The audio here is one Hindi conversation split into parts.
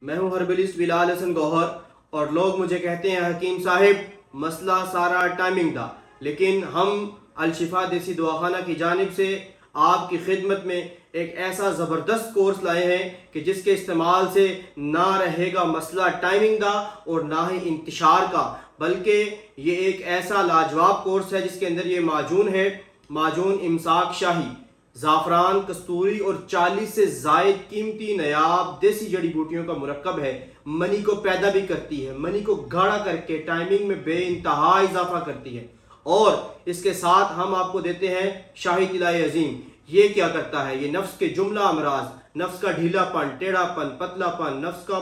मैं हूं हर्बलिस्ट बिलाल हसन गौहर और लोग मुझे कहते हैं हकीम साहिब मसला सारा टाइमिंग का। लेकिन हम अलशिफा देसी दवाखाना की जानिब से आपकी खिदमत में एक ऐसा ज़बरदस्त कोर्स लाए हैं कि जिसके इस्तेमाल से ना रहेगा मसला टाइमिंग का और ना ही इंतशार का, बल्कि ये एक ऐसा लाजवाब कोर्स है जिसके अंदर ये माजून है, माजून इमसाक शाही, ज़ाफ़रान, कस्तूरी और 40 से ज़ायद कीमती नायाब देसी जड़ी बूटियों का मुरक्कब है। मनी को पैदा भी करती है, मनी को गाढ़ा करके टाइमिंग में बेइंतहा इजाफा करती है। और इसके साथ हम आपको देते हैं शाही तिलाए अजीम। ये क्या करता है? ये नफ्स के जुमला अमराज, नफ्स का ढीलापन, टेढ़ापन, पतलापन, नफ्स का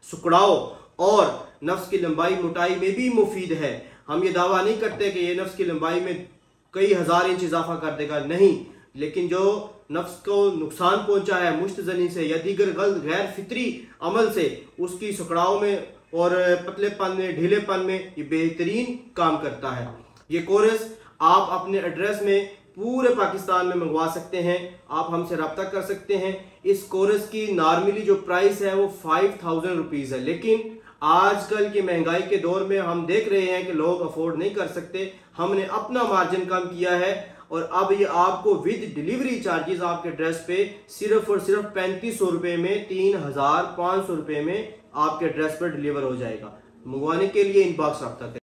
सुकड़ाव और नफ्स की लंबाई मोटाई में भी मुफीद है। हम ये दावा नहीं करते कि ये नफ्स की लंबाई में कई हज़ार इंच इजाफा कर देगा, नहीं, लेकिन जो नफ्स को नुकसान पहुंचा है मुश्तजनी से या दीगर गलत गैर फितरी अमल से, उसकी सुकड़ाव में और पतलेपन में, ढीलेपन में ये बेहतरीन काम करता है। ये कोर्स आप अपने एड्रेस में पूरे पाकिस्तान में मंगवा सकते हैं। आप हमसे रब्ता कर सकते हैं। इस कोर्स की नॉर्मली जो प्राइस है वो 5000 रुपीज़ है, लेकिन आजकल की महंगाई के दौर में हम देख रहे हैं कि लोग अफोर्ड नहीं कर सकते। हमने अपना मार्जिन कम किया है और अब ये आपको विद डिलीवरी चार्जेस आपके एड्रेस पे सिर्फ और सिर्फ 3500 रुपये में 3500 रुपये में आपके एड्रेस पर डिलीवर हो जाएगा। मंगवाने के लिए इनबॉक्स रब्ता करें।